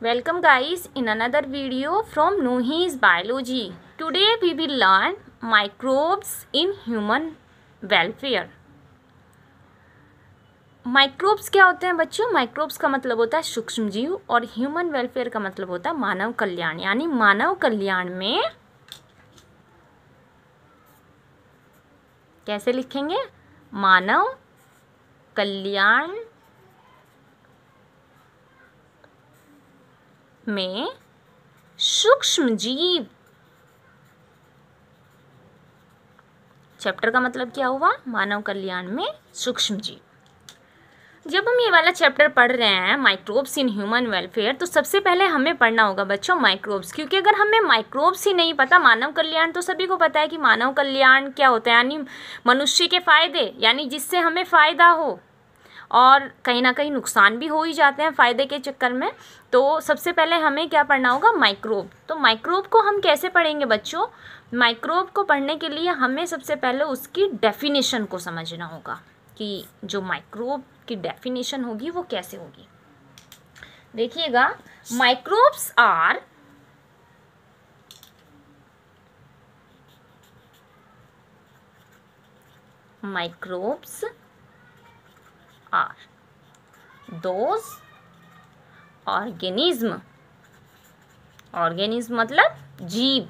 Welcome guys in another video from Nuhi's Biology. Today we will learn microbes in human welfare. Microbes क्या होते हैं बच्चों? Microbes का मतलब होता है सूक्ष्म जीव और ह्यूमन वेलफेयर का मतलब होता है मानव कल्याण। यानी मानव कल्याण में कैसे लिखेंगे? मानव कल्याण में सूक्ष्म जीव। चैप्टर का मतलब क्या हुआ? मानव कल्याण में सूक्ष्म जीव। जब हम ये वाला चैप्टर पढ़ रहे हैं माइक्रोब्स इन ह्यूमन वेलफेयर, तो सबसे पहले हमें पढ़ना होगा बच्चों माइक्रोब्स, क्योंकि अगर हमें माइक्रोब्स ही नहीं पता, मानव कल्याण तो सभी को पता है कि मानव कल्याण क्या होता है, यानी मनुष्य के फायदे, यानी जिससे हमें फ़ायदा हो और कहीं ना कहीं नुकसान भी हो ही जाते हैं फ़ायदे के चक्कर में। तो सबसे पहले हमें क्या पढ़ना होगा? माइक्रोब। तो माइक्रोब को हम कैसे पढ़ेंगे बच्चों? माइक्रोब को पढ़ने के लिए हमें सबसे पहले उसकी डेफिनेशन को समझना होगा कि जो माइक्रोब की डेफिनेशन होगी वो कैसे होगी। देखिएगा, माइक्रोब्स आर those organism मतलब जीव,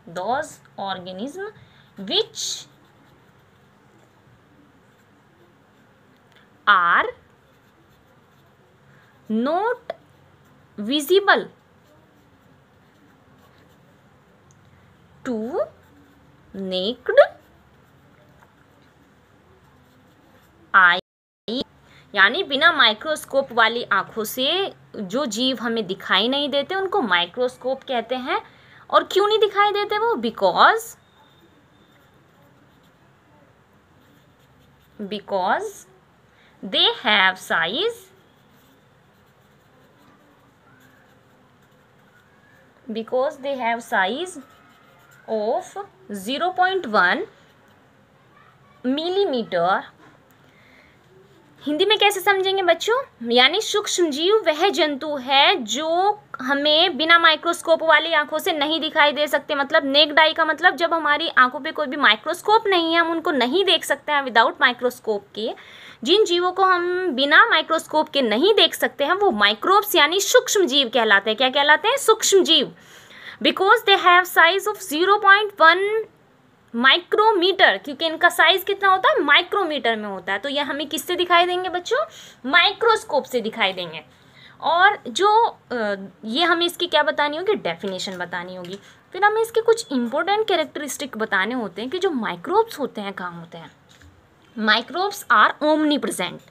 those organism which are not visible to naked eye, यानी बिना माइक्रोस्कोप वाली आंखों से जो जीव हमें दिखाई नहीं देते उनको माइक्रोस्कोप कहते हैं। और क्यों नहीं दिखाई देते वो? Because they have size of 0.1 millimetre. Hindi में कैसे समझेंगे बच्चों? यानी सूक्ष्म जीव वह जंतु है जो हमें बिना माइक्रोस्कोप वाली आंखों से नहीं दिखाई दे सकते। मतलब नेक्ड आई का मतलब जब हमारी आंखों पे कोई भी माइक्रोस्कोप नहीं है, हम उनको नहीं देख सकते हैं विदाउट माइक्रोस्कोप के। जिन जीवों को हम बिना माइक्रोस्कोप के नहीं देख सकते हैं वो माइक्रोब्स यानी सूक्ष्म जीव कहलाते हैं। क्या कहलाते हैं? सूक्ष्म जीव। Because they have size of 0.1 micrometre, क्योंकि इनका साइज कितना होता है? माइक्रोमीटर में होता है। तो ये हमें किससे दिखाई देंगे बच्चों? माइक्रोस्कोप से दिखाई देंगे। और जो ये हमें इसकी क्या बतानी होगी? डेफिनेशन बतानी होगी। फिर हमें इसके कुछ इंपॉर्टेंट कैरेक्टरिस्टिक बताने होते हैं कि जो माइक्रोब्स होते हैं कहाँ होते हैं। Microbes are omnipresent.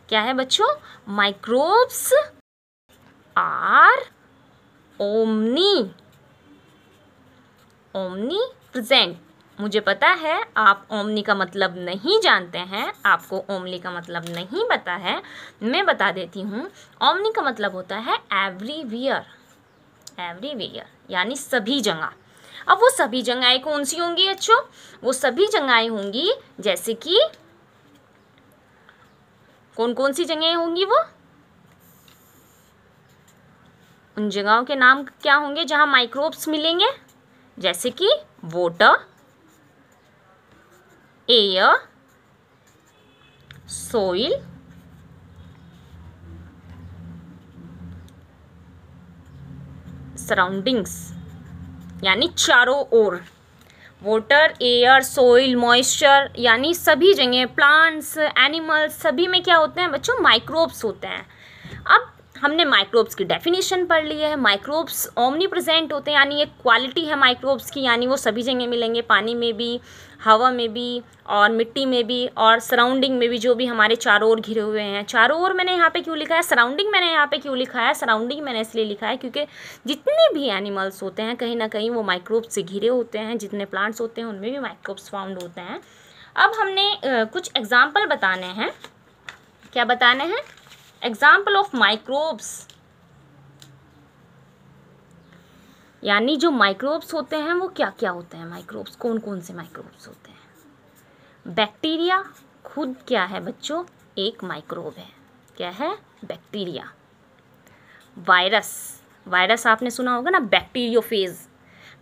क्या है बच्चों? Microbes are omnipresent. मुझे पता है आप ओमनी का मतलब नहीं जानते हैं, आपको ओमनी का मतलब नहीं पता है, मैं बता देती हूँ। ओमनी का मतलब होता है एवरीवेयर यानी सभी जगह। अब वो सभी जगहें कौन सी होंगी बच्चों? वो सभी जगहें होंगी जैसे कि कौन सी जगहें होंगी? वो उन जगहों के नाम क्या होंगे जहाँ माइक्रोब्स मिलेंगे? जैसे कि वाटर, एयर, सोइल, सराउंडिंग्स, यानी चारों ओर। वाटर, एयर, सोइल, मॉइस्चर, यानी सभी जगह प्लांट्स, एनिमल्स, सभी में क्या होते हैं बच्चों? माइक्रोब्स होते हैं। अब हमने माइक्रोब्स की डेफिनेशन पढ़ ली है। माइक्रोब्स ओमनी प्रेजेंट होते हैं, यानी एक क्वालिटी है माइक्रोब्स की, यानी वो सभी जगह मिलेंगे, पानी में भी, हवा में भी और मिट्टी में भी और सराउंडिंग में भी, जो भी हमारे चारों ओर घिरे हुए हैं। चारों ओर मैंने यहाँ पे क्यों लिखा है? सराउंडिंग मैंने यहाँ पे क्यों लिखा है? सराउंडिंग मैंने इसलिए लिखा है क्योंकि जितने भी एनिमल्स होते हैं कहीं ना कहीं वो माइक्रोब्स से घिरे होते हैं। जितने प्लांट्स होते हैं उनमें भी माइक्रोब्स फाउंड होते हैं। अब हमने कुछ एग्जाम्पल बताने हैं। क्या बताने हैं? एग्जाम्पल ऑफ माइक्रोब्स, यानी जो माइक्रोब्स होते हैं वो क्या क्या होते हैं। माइक्रोब्स कौन से माइक्रोब्स होते हैं? बैक्टीरिया खुद क्या है बच्चों? एक माइक्रोब है। क्या है? बैक्टीरिया। वायरस, वायरस आपने सुना होगा ना, बैक्टीरियोफेज,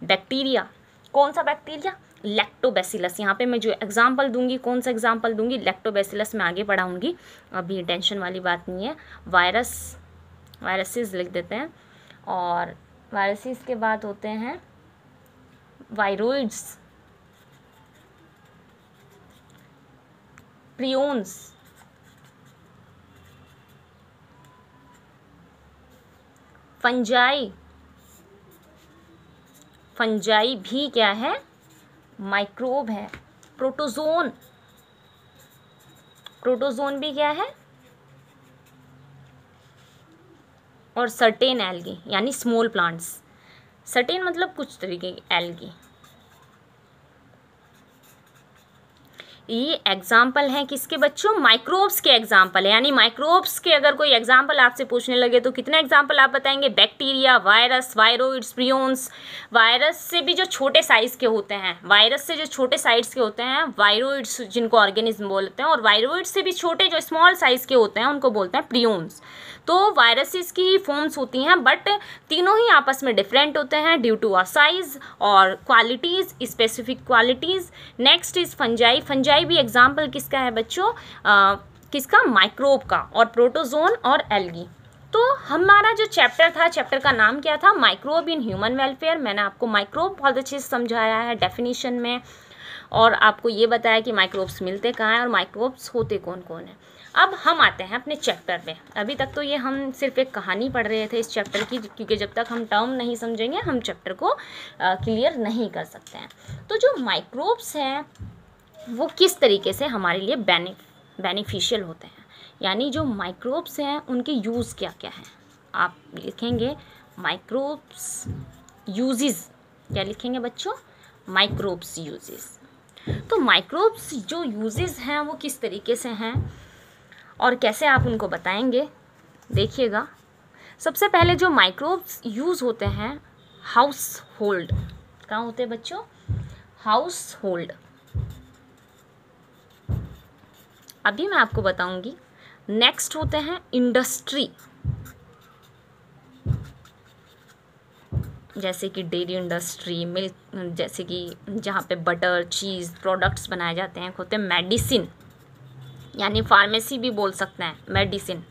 बैक्टीरिया, कौन सा बैक्टीरिया, लैक्टोबैसिलस। यहाँ पे मैं जो एग्जाम्पल दूंगी, कौन सा एग्जाम्पल दूंगी, लैक्टोबैसिलस में आगे पढ़ाऊंगी, अभी टेंशन वाली बात नहीं है। वायरस, वायरसेस लिख देते हैं, और वायरसेस के बाद होते हैं वायरोइड्स, प्रियोन्स, फंजाई, फंजाई भी क्या है, माइक्रोब है। प्रोटोजोन, प्रोटोजोन भी क्या है, और सर्टेन एल्गी यानी स्मॉल प्लांट्स। सर्टेन मतलब कुछ तरीके की एल्गी। ये एग्जाम्पल हैं किसके बच्चों, माइक्रोब्स के एग्जाम्पल है। यानी माइक्रोब्स के अगर कोई एग्जाम्पल आपसे पूछने लगे तो कितने एग्जाम्पल आप बताएंगे, bacteria, virus, viroids, prions. Virus से भी जो छोटे साइज के होते हैं, वायरस से जो छोटे साइज के होते हैं वायरोइड्स, जिनको ऑर्गेनिज्म बोलते हैं, और वायरोइड्स से भी छोटे जो स्मॉल साइज के होते हैं उनको बोलते हैं प्रियोन्स। तो वायरसेस की फॉर्म्स होती हैं, बट तीनों ही आपस में डिफरेंट होते हैं ड्यू टू आर साइज और qualities, specific qualities. Next is fungi, fungi भी एग्जाम्पल किसका है बच्चों, किसका, माइक्रोब का, और प्रोटोजोन और एल्गी। तो हमारा जो चैप्टर था, चैप्टर का नाम क्या था, माइक्रोब इन ह्यूमन वेलफेयर। मैंने आपको माइक्रोब बहुत अच्छे से समझाया है डेफिनेशन में, और आपको ये बताया कि माइक्रोब्स मिलते कहाँ हैं और माइक्रोब्स होते कौन कौन है। अब हम आते हैं अपने चैप्टर पे। अभी तक तो ये हम सिर्फ एक कहानी पढ़ रहे थे इस चैप्टर की, क्योंकि जब तक हम टर्म नहीं समझेंगे हम चैप्टर को क्लियर नहीं कर सकते हैं। तो जो माइक्रोब्स हैं वो किस तरीके से हमारे लिए बेनिफिशियल होते हैं, यानी जो माइक्रोब्स हैं उनके यूज़ क्या क्या हैं। आप लिखेंगे माइक्रोब्स यूजेस, क्या लिखेंगे बच्चों, माइक्रोब्स यूजेस। तो माइक्रोब्स जो यूजेस हैं वो किस तरीके से हैं और कैसे आप उनको बताएंगे, देखिएगा। सबसे पहले जो माइक्रोब्स यूज़ होते हैं, हाउस होल्ड, कहाँ होते हैं बच्चों, हाउस होल्ड। अभी मैं आपको बताऊंगी। नेक्स्ट होते हैं इंडस्ट्री, जैसे कि डेयरी इंडस्ट्री, मिल्क, जैसे कि जहाँ पे बटर, चीज़ प्रोडक्ट्स बनाए जाते हैं। होते हैं मेडिसिन, यानी फार्मेसी भी बोल सकते हैं, मेडिसिन।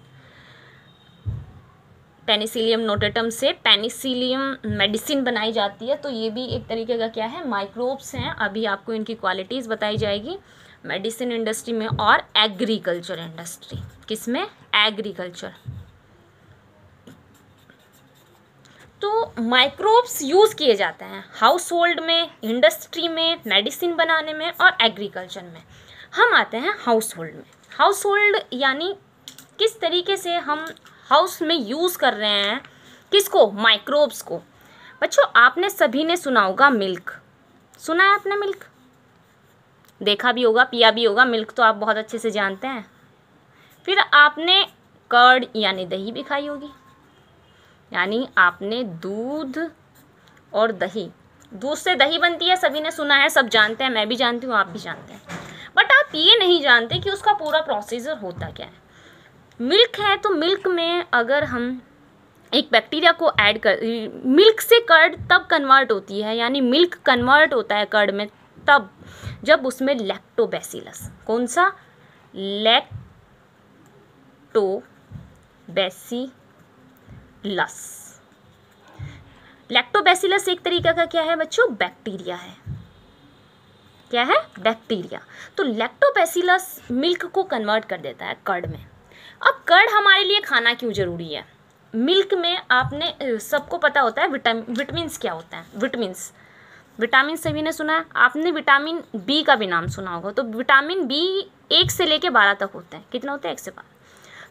पेनिसिलियम नोटेटम से पेनिसिलियम मेडिसिन बनाई जाती है, तो ये भी एक तरीके का क्या है, माइक्रोब्स हैं। अभी आपको इनकी क्वालिटीज़ बताई जाएगी मेडिसिन इंडस्ट्री में। और एग्रीकल्चर इंडस्ट्री, किसमें, एग्रीकल्चर। तो माइक्रोब्स यूज़ किए जाते हैं हाउस होल्ड में, इंडस्ट्री में, मेडिसिन बनाने में और एग्रीकल्चर में। हम आते हैं हाउस होल्ड में। हाउस होल्ड यानी किस तरीके से हम हाउस में यूज़ कर रहे हैं, किसको, माइक्रोब्स को। बच्चों आपने सभी ने सुना होगा मिल्क, सुना है आपने मिल्क, देखा भी होगा, पिया भी होगा, मिल्क तो आप बहुत अच्छे से जानते हैं। फिर आपने कर्ड यानी दही भी खाई होगी, यानी आपने दूध और दही, दूध से दही बनती है, सभी ने सुना है, सब जानते हैं, मैं भी जानती हूँ, आप भी जानते हैं। बट आप ये नहीं जानते कि उसका पूरा प्रोसीजर होता क्या है। मिल्क है तो मिल्क में अगर हम एक बैक्टीरिया को ऐड कर, मिल्क से कर्ड तब कन्वर्ट होती है, यानी मिल्क कन्वर्ट होता है कर्ड में तब जब उसमें लैक्टोबैसिलस, कौन सा, लैक्टोबैसिलस एक तरीका का क्या है बच्चों, बैक्टीरिया है। क्या है, बैक्टीरिया। तो लैक्टोबैसिलस मिल्क को कन्वर्ट कर देता है कर्ड में। अब कर्ड हमारे लिए खाना क्यों ज़रूरी है, मिल्क में आपने सबको पता होता है विटामिन्स क्या होता है, विटामिन सभी ने सुना है। आपने विटामिन बी का भी नाम सुना होगा। तो विटामिन बी 1 से लेके 12 तक होते हैं, कितने होते हैं, 1 से 12।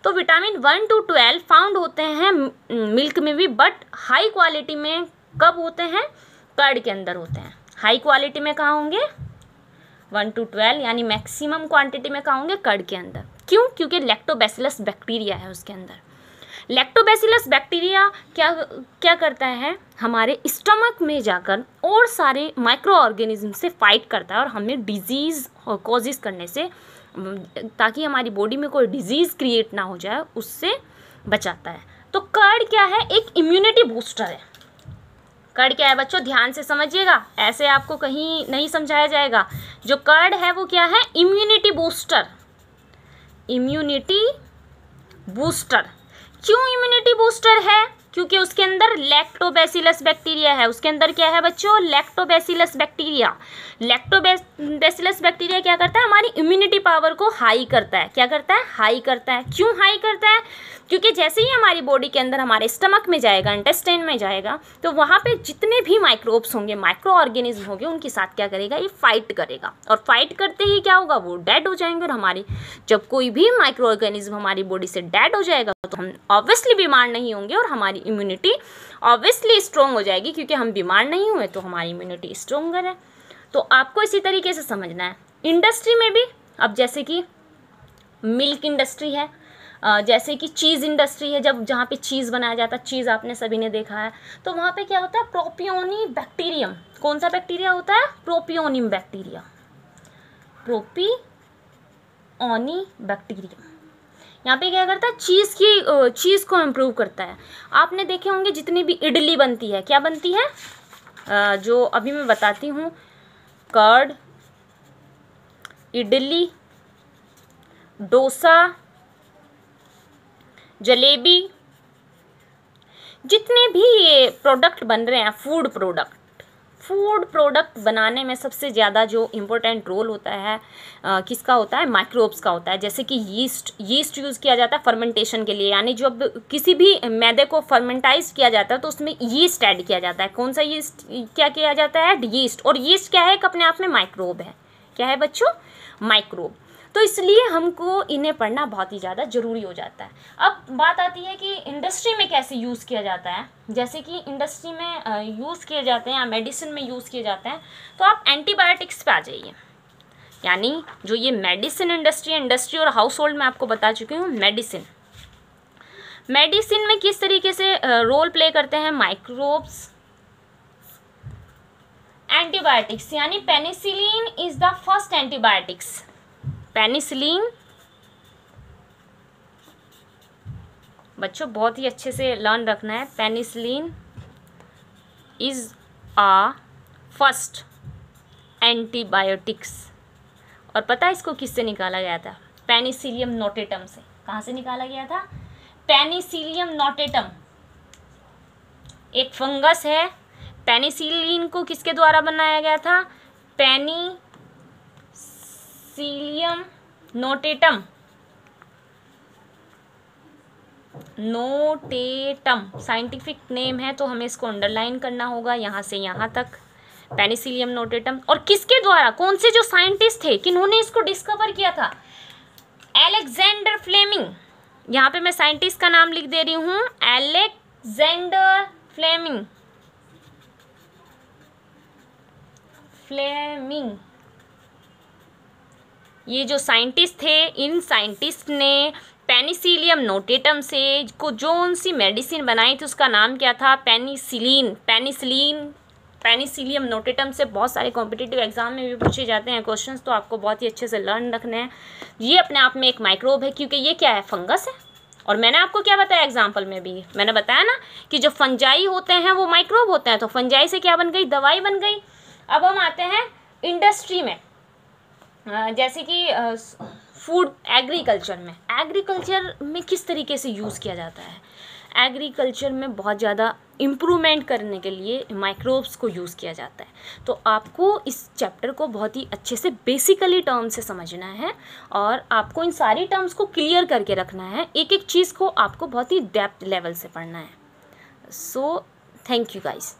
तो विटामिन 1 to 12 फाउंड होते हैं मिल्क में भी, बट हाई क्वालिटी में कब होते हैं, कर्ड के अंदर होते हैं। हाई क्वालिटी में कहाँ होंगे, 1 to 12, यानी मैक्सिमम क्वांटिटी में कहाँ होंगे, कर्ड के अंदर। क्यों, क्योंकि लैक्टोबैसिलस बैक्टीरिया है उसके अंदर। लैक्टोबैसिलस बैक्टीरिया क्या करता है, हमारे स्टमक में जाकर और सारे माइक्रो ऑर्गेनिज्म से फाइट करता है और हमें डिजीज़ कॉजेज़ करने से, ताकि हमारी बॉडी में कोई डिजीज़ क्रिएट ना हो जाए, उससे बचाता है। तो तो कर्ड क्या है, एक इम्यूनिटी बूस्टर है। कर्ड क्या है बच्चों, ध्यान से समझिएगा, ऐसे आपको कहीं नहीं समझाया जाएगा। जो कर्ड है वो क्या है, इम्यूनिटी बूस्टर। इम्यूनिटी बूस्टर, क्यों इम्यूनिटी बूस्टर है, क्योंकि उसके अंदर लैक्टोबैसिलस बैक्टीरिया है। उसके अंदर क्या है बच्चों, लैक्टोबैसिलस बैक्टीरिया। लैक्टोबैसिलस बैक्टीरिया क्या करता है, हमारी इम्यूनिटी पावर को हाई करता है। क्या करता है, हाई करता है। क्यों हाई करता है, क्योंकि जैसे ही हमारी बॉडी के अंदर हमारे स्टमक में जाएगा, इंटेस्टाइन में जाएगा, तो वहाँ पे जितने भी माइक्रोब्स होंगे, माइक्रो ऑर्गेनिज्म होंगे, उनके साथ क्या करेगा, ये फाइट करेगा। और फाइट करते ही क्या होगा, वो डेड हो जाएंगे। और हमारी जब कोई भी माइक्रो ऑर्गेनिज्म हमारी बॉडी से डेड हो जाएगा तो हम ऑब्वियसली बीमार नहीं होंगे और हमारी इम्यूनिटी ऑब्वियसली स्ट्रॉन्ग हो जाएगी, क्योंकि हम बीमार नहीं हुए तो हमारी इम्यूनिटी स्ट्रॉन्गर है। तो आपको इसी तरीके से समझना है। इंडस्ट्री में भी, अब जैसे कि मिल्क इंडस्ट्री है, जैसे कि चीज़ इंडस्ट्री है, जब जहाँ पे चीज़ बनाया जाता है, चीज़ आपने सभी ने देखा है, तो वहाँ पे क्या होता है, प्रोपियोनी बैक्टीरियम। कौन सा बैक्टीरिया होता है, प्रोपियोनियम बैक्टीरिया। प्रोपियोनी बैक्टीरियम यहाँ पे क्या करता है, चीज़ को इम्प्रूव करता है। आपने देखे होंगे जितनी भी इडली बनती है, क्या बनती है, जो अभी मैं बताती हूँ, कर्ड, इडली, डोसा, जलेबी, जितने भी ये प्रोडक्ट बन रहे हैं, फूड प्रोडक्ट बनाने में सबसे ज़्यादा जो इम्पोर्टेंट रोल होता है किसका होता है, माइक्रोब्स का होता है। जैसे कि यीस्ट यूज़ किया जाता है फर्मेंटेशन के लिए, यानी जब किसी भी मैदे को फर्मेंटाइज किया जाता है तो उसमें यीस्ट ऐड किया जाता है। कौन सा यीस्ट क्या किया जाता है, यीस्ट। और यीस्ट क्या है, एक अपने आप में माइक्रोब है। क्या है बच्चों, माइक्रोब। तो इसलिए हमको इन्हें पढ़ना बहुत ही ज़्यादा ज़रूरी हो जाता है। अब बात आती है कि इंडस्ट्री में कैसे यूज़ किया जाता है। जैसे कि इंडस्ट्री में यूज़ किए जाते हैं या मेडिसिन में यूज़ किए जाते हैं, तो आप एंटीबायोटिक्स पे आ जाइए। यानी जो ये मेडिसिन इंडस्ट्री और हाउस होल्ड में आपको बता चुकी हूँ। मेडिसिन में किस तरीके से रोल प्ले करते हैं माइक्रोब्स, एंटीबायोटिक्स, यानी penicillin is the first antibiotics. Penicillin बच्चों बहुत ही अच्छे से लर्न रखना है। Penicillin is a first antibiotics. और पता है इसको किससे निकाला गया था, पेनिसिलियम नोटेटम से। कहाँ से निकाला गया था, पेनिसिलियम नोटेटम एक फंगस है। पेनिसिलिन को किसके द्वारा बनाया गया था, पेनिसिलियम नोटेटम साइंटिफिक नेम है, तो हमें इसको अंडरलाइन करना होगा यहाँ से यहाँ तक, पेनिसिलियम नोटेटम। और किसके द्वारा, कौन से जो साइंटिस्ट थे, किन्होंने इसको डिस्कवर किया था, अलेक्जेंडर फ्लेमिंग। यहाँ पे मैं साइंटिस्ट का नाम लिख दे रही हूँ, अलेक्जेंडर फ्लेमिंग। ये जो साइंटिस्ट थे, इन साइंटिस्ट ने पेनिसिलियम नोटेटम से कौन सी मेडिसिन बनाई थी, उसका नाम क्या था, पेनिसिलिन। पेनिसिलियम नोटेटम से बहुत सारे कॉम्पिटिटिव एग्जाम में भी पूछे जाते हैं क्वेश्चंस, तो आपको बहुत ही अच्छे से लर्न रखने हैं। ये अपने आप में एक माइक्रोब है, क्योंकि ये क्या है, फंगस है। और मैंने आपको क्या बताया एग्जाम्पल में भी, मैंने बताया ना कि जो फंजाई होते हैं वो माइक्रोब होते हैं, तो फंजाई से क्या बन गई, दवाई बन गई। अब हम आते हैं इंडस्ट्री में, जैसे कि फूड एग्रीकल्चर में किस तरीके से यूज़ किया जाता है। एग्रीकल्चर में बहुत ज़्यादा इम्प्रूवमेंट करने के लिए माइक्रोब्स को यूज़ किया जाता है। तो आपको इस चैप्टर को बहुत ही अच्छे से बेसिकली टर्म से समझना है और आपको इन सारी टर्म्स को क्लियर करके रखना है। एक एक चीज़ को आपको बहुत ही डेप्थ लेवल से पढ़ना है। So thank you guys.